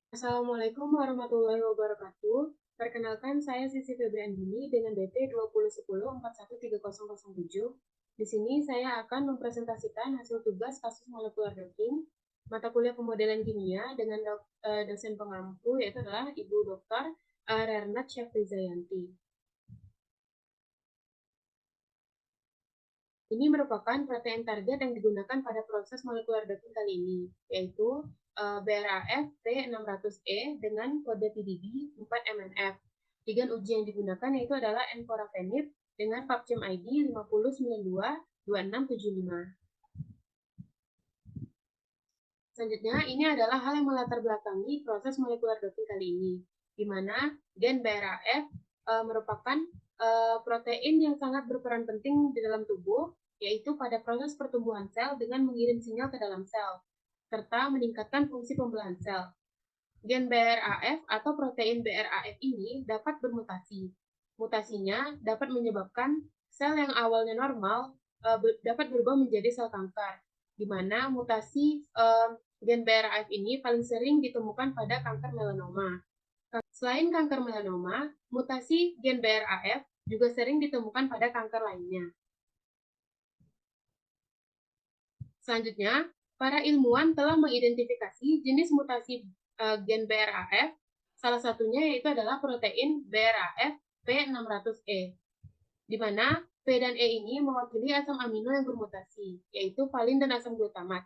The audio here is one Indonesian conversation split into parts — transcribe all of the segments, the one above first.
Assalamualaikum warahmatullahi wabarakatuh. Perkenalkan, saya Sisi Febriandini dengan BP 2010-413007. Di sini saya akan mempresentasikan hasil tugas kasus molekular docking mata kuliah pemodelan kimia dengan dosen pengampu, yaitu adalah Ibu Dr. Rernat Syafrizayanti. Ini merupakan protein target yang digunakan pada proses molekular docking kali ini, yaitu BRAF P600E dengan kode PDB 4MNF. Ligand uji yang digunakan yaitu adalah encorafenib dengan PubChem ID 50922675. Selanjutnya, ini adalah hal yang melatar belakangi proses molekular docking kali ini, di mana gen BRAF merupakan protein yang sangat berperan penting di dalam tubuh, yaitu pada proses pertumbuhan sel dengan mengirim sinyal ke dalam sel, serta meningkatkan fungsi pembelahan sel. Gen BRAF atau protein BRAF ini dapat bermutasi. Mutasinya dapat menyebabkan sel yang awalnya normal dapat berubah menjadi sel kanker, di mana mutasi gen BRAF ini paling sering ditemukan pada kanker melanoma. Selain kanker melanoma, mutasi gen BRAF juga sering ditemukan pada kanker lainnya. Selanjutnya, para ilmuwan telah mengidentifikasi jenis mutasi gen BRAF. Salah satunya yaitu adalah protein BRAF P600E, di mana P dan E ini mewakili asam amino yang bermutasi, yaitu valin dan asam glutamat.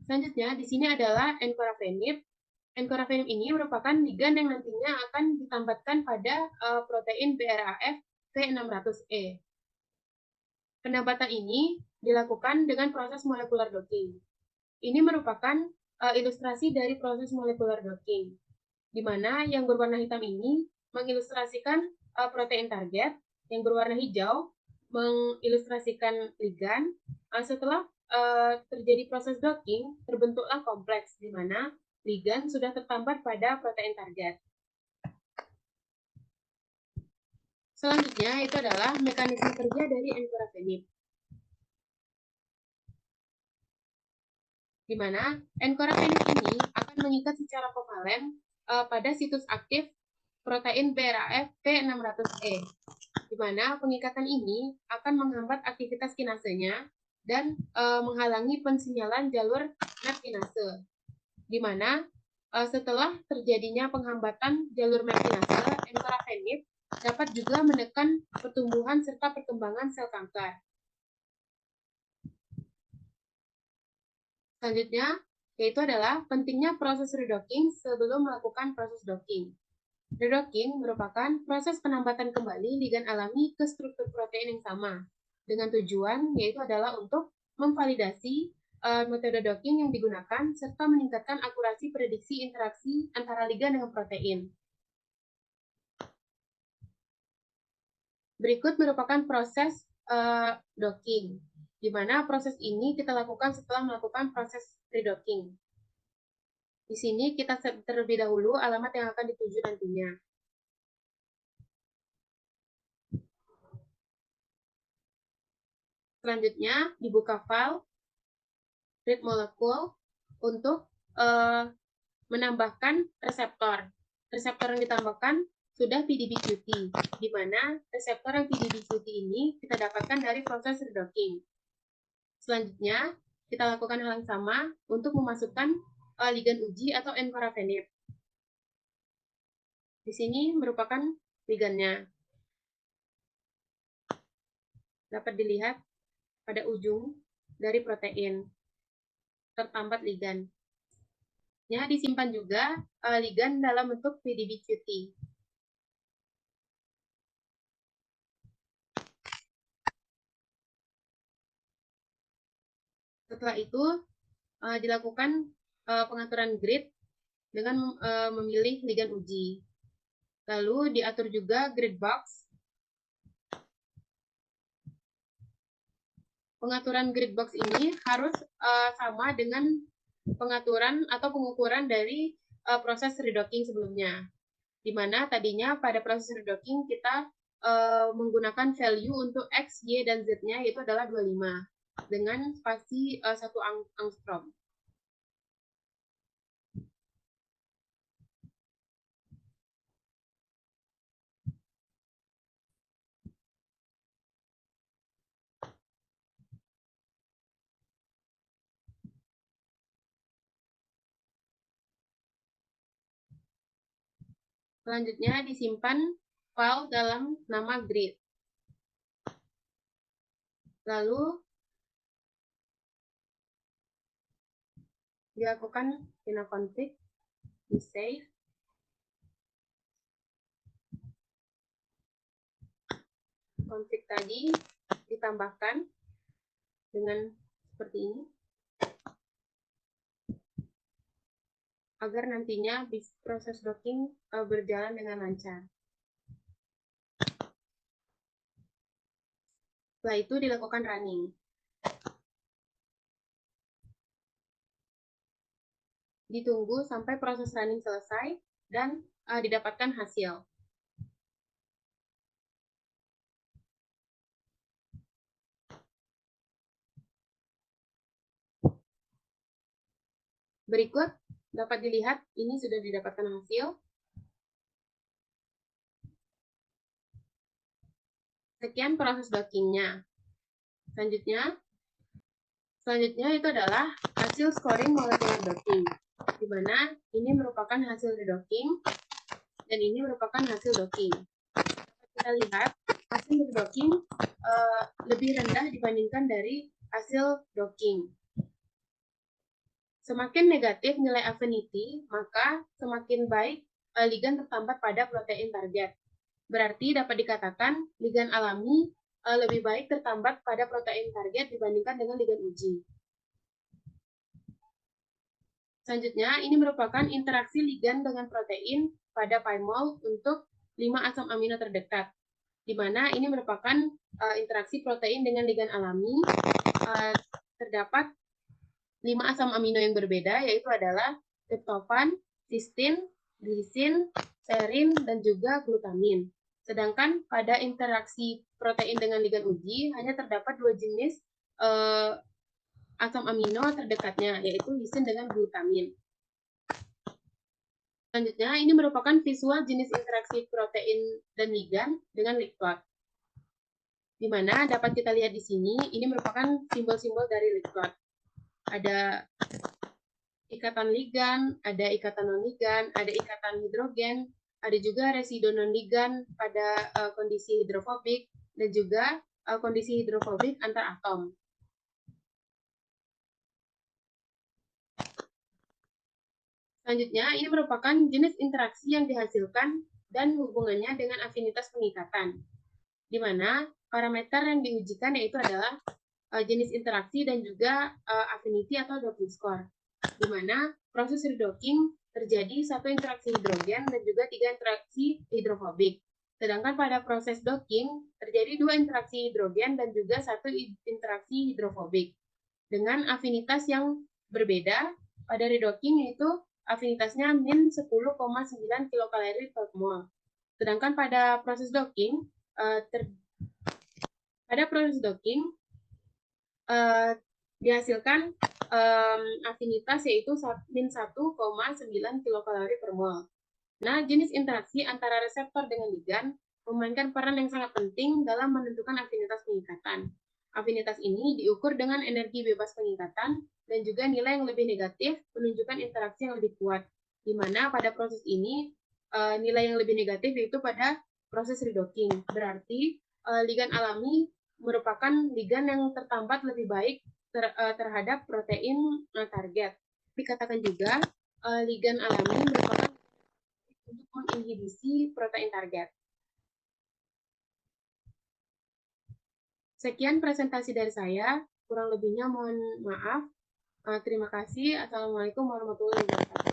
Selanjutnya, di sini adalah encorafenib. Encorafenib ini merupakan ligand yang nantinya akan ditambahkan pada protein BRAF P600E. Penambatan ini dilakukan dengan proses molekular docking. Ini merupakan ilustrasi dari proses molekular docking, di mana yang berwarna hitam ini mengilustrasikan protein target, yang berwarna hijau mengilustrasikan ligand. Setelah terjadi proses docking, terbentuklah kompleks, di mana ligand sudah tertambat pada protein target. Selanjutnya itu adalah mekanisme kerja dari encorafenib, di mana encorafenib ini akan mengikat secara kovalen pada situs aktif protein BRAF P600E, di mana pengikatan ini akan menghambat aktivitas kinasenya dan menghalangi pensinyalan jalur MEP kinase, di mana setelah terjadinya penghambatan jalur MEP kinase, encorafenib dapat juga menekan pertumbuhan serta perkembangan sel kanker. Selanjutnya, yaitu adalah pentingnya proses redocking sebelum melakukan proses docking. Redocking merupakan proses penambatan kembali ligand alami ke struktur protein yang sama, dengan tujuan yaitu adalah untuk memvalidasi metode docking yang digunakan serta meningkatkan akurasi prediksi interaksi antara ligand dengan protein. Berikut merupakan proses docking, di mana proses ini kita lakukan setelah melakukan proses redocking. Di sini kita terlebih dahulu alamat yang akan dituju nantinya. Selanjutnya, dibuka file read molecule untuk menambahkan reseptor. Reseptor yang ditambahkan sudah PDB-QT, di mana reseptor yang PDB-QT ini kita dapatkan dari proses redocking. Selanjutnya, kita lakukan hal yang sama untuk memasukkan ligand uji atau encorafenib. Di sini merupakan ligandnya. Dapat dilihat pada ujung dari protein tertambat ligand. Disimpan juga ligand dalam bentuk PDB-QT. Setelah itu dilakukan pengaturan grid dengan memilih ligand uji. Lalu diatur juga grid box. Pengaturan grid box ini harus sama dengan pengaturan atau pengukuran dari proses redocking sebelumnya, di mana tadinya pada proses redocking kita menggunakan value untuk X, Y, dan Z-nya yaitu adalah 25 dengan spasi 1 angstrom. Selanjutnya disimpan file dalam nama grid. Lalu dilakukan final config, di save. Config tadi ditambahkan dengan seperti ini agar nantinya proses docking berjalan dengan lancar. Setelah itu dilakukan running. Ditunggu sampai proses running selesai dan didapatkan hasil. Berikut dapat dilihat ini sudah didapatkan hasil. Sekian proses dockingnya. Selanjutnya itu adalah hasil scoring molekular docking, di mana ini merupakan hasil redocking dan ini merupakan hasil docking. Kita lihat hasil redocking lebih rendah dibandingkan dari hasil docking. Semakin negatif nilai affinity, maka semakin baik ligand tertambat pada protein target. Berarti dapat dikatakan ligand alami lebih baik tertambat pada protein target dibandingkan dengan ligand uji. Selanjutnya, ini merupakan interaksi ligand dengan protein pada pi mol untuk 5 asam amino terdekat, di mana ini merupakan interaksi protein dengan ligand alami. Terdapat 5 asam amino yang berbeda, yaitu adalah triptofan, cysteine, glisin, serin, dan juga glutamin. Sedangkan pada interaksi protein dengan ligand uji, hanya terdapat 2 jenis asam amino terdekatnya, yaitu lisin dengan glutamin. Selanjutnya, ini merupakan visual jenis interaksi protein dan ligand dengan Lick plot. Di mana dapat kita lihat di sini, ini merupakan simbol-simbol dari Lick plot. Ada ikatan ligand, ada ikatan non-ligand, ada ikatan hidrogen, ada juga residu non-ligand pada kondisi hidrofobik, dan juga kondisi hidrofobik antar atom. Selanjutnya, ini merupakan jenis interaksi yang dihasilkan dan hubungannya dengan afinitas pengikatan, di mana parameter yang diujikan yaitu adalah jenis interaksi dan juga affinity atau docking score, di mana proses redocking terjadi 1 interaksi hidrogen dan juga 3 interaksi hidrofobik. Sedangkan pada proses docking terjadi 2 interaksi hidrogen dan juga 1 interaksi hidrofobik dengan afinitas yang berbeda. Pada redocking yaitu afinitasnya min 10,9 kilokalori per mol. Sedangkan pada proses docking dihasilkan afinitas yaitu min 1,9 kilokalori per mol. Nah, jenis interaksi antara reseptor dengan ligand memainkan peran yang sangat penting dalam menentukan afinitas pengikatan. Afinitas ini diukur dengan energi bebas pengikatan dan juga nilai yang lebih negatif menunjukkan interaksi yang lebih kuat, di mana pada proses ini nilai yang lebih negatif yaitu pada proses redocking. Berarti ligand alami merupakan ligand yang tertambat lebih baik terhadap protein target. Dikatakan juga ligand alami merupakan untuk menginhibisi protein target. Sekian presentasi dari saya, kurang lebihnya mohon maaf. Terima kasih. Assalamualaikum warahmatullahi wabarakatuh.